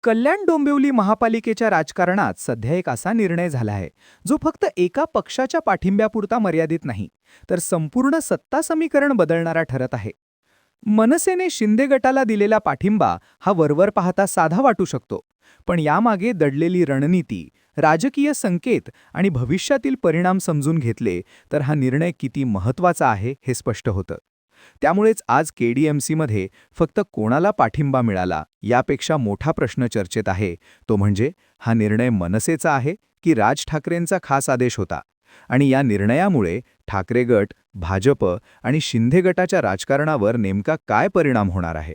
कल्याण डोंबिवली महापालिकेच्या राजकारणात सध्या एक असा निर्णय झाला आहे जो फक्त एका पक्षाच्या पाठिंब्यापुरता मर्यादित नाही, तर संपूर्ण सत्ता समीकरण बदलणारा ठरत आहे. मनसेने शिंदे गटाला दिलेला पाठिंबा हा वरवर पाहता साधा वाटू शकतो, पण यामागे दडलेली रणनीती, राजकीय संकेत आणि भविष्यातील परिणाम समजून घेतले तर हा निर्णय किती महत्त्वाचा आहे हे स्पष्ट होतं. त्यामुळेच आज केडीएमसीमध्ये फक्त कोणाला पाठिंबा मिळाला यापेक्षा मोठा प्रश्न चर्चेत आहे, तो म्हणजे हा निर्णय मनसेचा आहे की राज ठाकरेंचा खास आदेश होता, आणि या निर्णयामुळे ठाकरे गट, भाजप आणि शिंदे गटाच्या राजकारणावर नेमका काय परिणाम होणार आहे.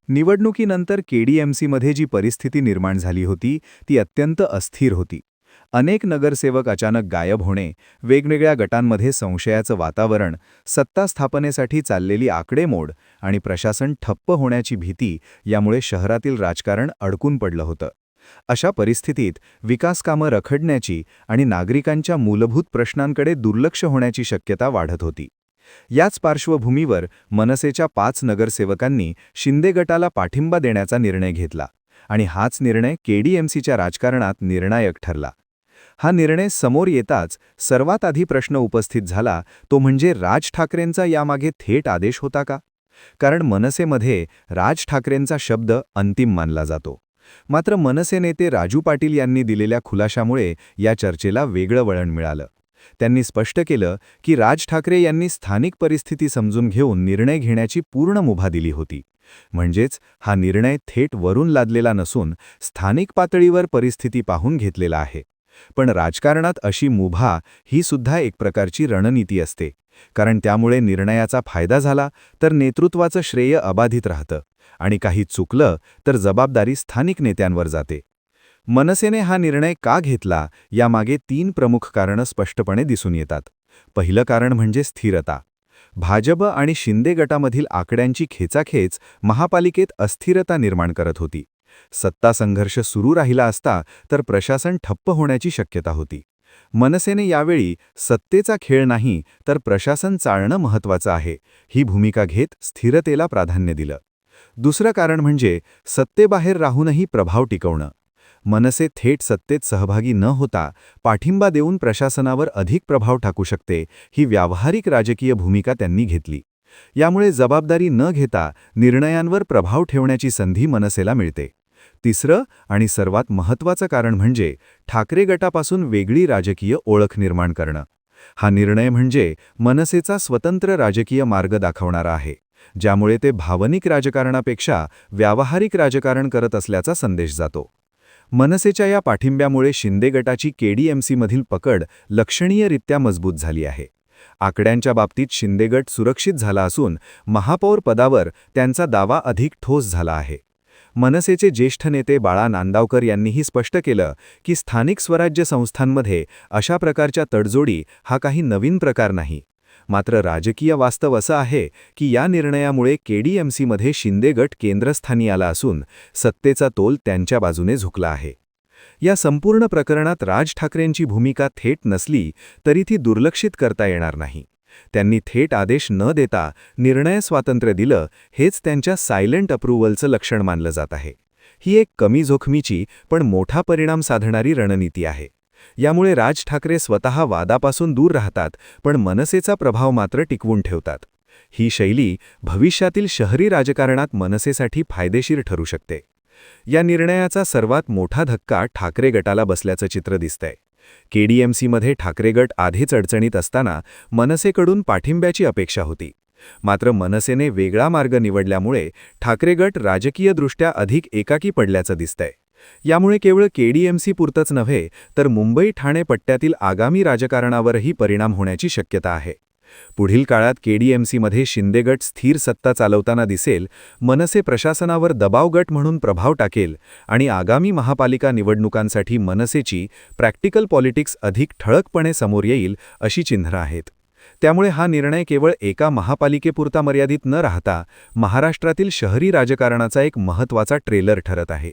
निवडणुकीनंतर केडीएमसीमध्ये जी परिस्थिती निर्माण झाली होती ती अत्यंत अस्थिर होती. अनेक नगरसेवक अचानक गायब होणे, वेगवेगळ्या गटांमध्ये संशयाचं वातावरण, सत्ता स्थापनेसाठी चाललेली आकडेमोड आणि प्रशासन ठप्प होण्याची भीती यामुळे शहरातील राजकारण अडकून पडलं होतं. अशा परिस्थितीत विकासकामं रखडण्याची आणि नागरिकांच्या मूलभूत प्रश्नांकडे दुर्लक्ष होण्याची शक्यता वाढत होती. याच पार्श्वभूमीवर मनसेच्या 5 नगरसेवकांनी शिंदे गटाला पाठिंबा देण्याचा निर्णय घेतला, आणि हाच निर्णय केडीएमसीच्या राजकारणात निर्णायक ठरला. हा निर्णय समोर येताच सर्वात आधी प्रश्न उपस्थित झाला, तो म्हणजे राज ठाकरेंचा यामागे थेट आदेश होता का? कारण मनसेमध्ये राज ठाकरेंचा शब्द अंतिम मानला जातो. मात्र मनसे नेते राजू पाटील यांनी दिलेल्या खुलाशामुळे या चर्चेला वेगळं वळण मिळालं. त्यांनी स्पष्ट केलं की राज ठाकरे यांनी स्थानिक परिस्थिती समजून घेऊन निर्णय घेण्याची पूर्ण मुभा दिली होती. म्हणजेच हा निर्णय थेट वरून लादलेला नसून स्थानिक पातळीवर परिस्थिती पाहून घेतलेला आहे. पण राजकारणात अशी मुभा ही सुद्धा एक प्रकारची रणनीती असते, कारण त्यामुळे निर्णयाचा फायदा झाला तर नेतृत्वाचं श्रेय अबाधित राहतं, आणि काही चुकलं तर जबाबदारी स्थानिक नेत्यांवर जाते. मनसेने हा निर्णय का घेतला यामागे 3 प्रमुख कारणं स्पष्टपणे दिसून येतात. पहिलं कारण म्हणजे स्थिरता. भाजप आणि शिंदे गटामधील आकड्यांची खेचाखेच महापालिकेत अस्थिरता निर्माण करत होती. सत्ता संघर्ष सुरू राहिला असता तर प्रशासन ठप्प होण्याची शक्यता होती. मनसेने यावेळी सत्तेचा खेळ नाही तर प्रशासन चालणं महत्त्वाचं आहे ही भूमिका घेत स्थिरतेला प्राधान्य दिलं. दुसरं कारण म्हणजे सत्तेबाहेर राहूनही प्रभाव टिकवणं. मनसे थेट सत्तेत सहभागी न होता पाठिंबा देऊन प्रशासनावर अधिक प्रभाव टाकू शकते ही व्यावहारिक राजकीय भूमिका त्यांनी घेतली. यामुळे जबाबदारी न घेता निर्णयांवर प्रभाव ठेवण्याची संधी मनसेला मिळते. तिसरं आणि सर्वात महत्त्वाचं कारण म्हणजे ठाकरे गटापासून वेगळी राजकीय ओळख निर्माण करणं. हा निर्णय म्हणजे मनसेचा स्वतंत्र राजकीय मार्ग दाखवणारा आहे, ज्यामुळे ते भावनिक राजकारणापेक्षा व्यावहारिक राजकारण करत असल्याचा संदेश जातो. मनसेच्या या पाठिंब्यामुळे शिंदे गटाची केडीएमसीमधील पकड लक्षणीयरित्या मजबूत झाली आहे. आकड्यांच्या बाबतीत शिंदे गट सुरक्षित झाला असून महापौर पदावर त्यांचा दावा अधिक ठोस झाला आहे. मनसेचे ज्येष्ठ नेते बाळा नांदावकर यांनीही स्पष्ट केलं की स्थानिक स्वराज्य संस्थांमध्ये अशा प्रकारच्या तडजोडी हा काही नवीन प्रकार नाही. मात्र राजकीय वास्तव असं आहे की या निर्णयामुळे केडीएमसीमध्ये शिंदे गट केंद्रस्थानी आला असून सत्तेचा तोल त्यांच्या बाजूने झुकला आहे. या संपूर्ण प्रकरणात राज ठाकरेंची भूमिका थेट नसली तरी ती दुर्लक्षित करता येणार नाही. त्यांनी थेट आदेश न देता निर्णय स्वातंत्र्य दिलं, हेच त्यांच्या सायलेंट अप्रूव्हलचं लक्षण मानलं जात आहे. ही एक कमी जोखमीची पण मोठा परिणाम साधणारी रणनीती आहे. यामुळे राज ठाकरे स्वतः वादापासून दूर राहतात, पण मनसेचा प्रभाव मात्र टिकवून ठेवतात. ही शैली भविष्यातील शहरी राजकारणात मनसेसाठी फायदेशीर ठरू शकते. या निर्णयाचा सर्वात मोठा धक्का ठाकरे गटाला बसल्याचं चित्र दिसतंय. केडीएमसीमध्ये ठाकरे गट आधीच अडचणीत असताना मनसेकडून पाठिंब्याची अपेक्षा होती. मात्र मनसेने वेगळा मार्ग निवडल्यामुळे ठाकरे गट राजकीयदृष्ट्या अधिक एकाकी पडल्याचं दिसतंय. यामुळे केवळ केडीएमसी पुरतंच नव्हे तर मुंबई ठाणे पट्ट्यातील आगामी राजकारणावरही परिणाम होण्याची शक्यता आहे. पुढील काळात केडीएमसीमध्ये शिंदे गट स्थिर सत्ता चालवताना दिसेल, मनसे प्रशासनावर दबाव गट म्हणून प्रभाव टाकेल, आणि आगामी महापालिका निवडणुकांसाठी मनसेची प्रॅक्टिकल पॉलिटिक्स अधिक ठळकपणे समोर येईल अशी चिन्हं आहेत. त्यामुळे हा निर्णय केवळ एका महापालिकेपुरता मर्यादित न राहता महाराष्ट्रातील शहरी राजकारणाचा एक महत्त्वाचा ट्रेलर ठरत आहे.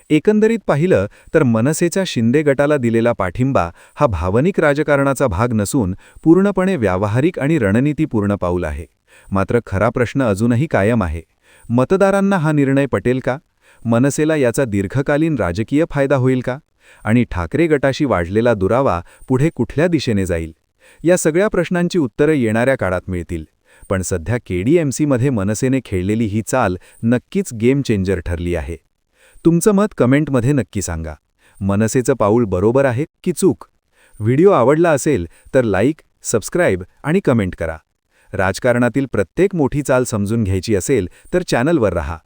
एकंदरीत पाहिलं तर मनसेच्या शिंदे गटाला दिलेला पाठिंबा हा भावनिक राजकारणाचा भाग नसून पूर्णपणे व्यावहारिक आणि रणनीतीपूर्ण पाऊल आहे. मात्र खरा प्रश्न अजूनही कायम आहे. मतदारांना हा निर्णय पटेल का? मनसेला याचा दीर्घकालीन राजकीय फायदा होईल का? आणि ठाकरे गटाशी वाढलेला दुरावा पुढे कुठल्या दिशेने जाईल? या सगळ्या प्रश्नांची उत्तरं येणाऱ्या काळात मिळतील. पण सध्या KDMCमध्ये मनसेने खेळलेली ही चाल नक्कीच गेम चेंजर ठरली आहे. तुमचं मत कमेंटमध्ये नक्की सांगा. मनसेचं पाऊल बरोबर आहे की चूक? व्हिडिओ आवडला असेल तर लाईक, सबस्क्राईब आणि कमेंट करा. राजकारणातील प्रत्येक मोठी चाल समजून घ्यायची असेल तर चॅनलवर रहा.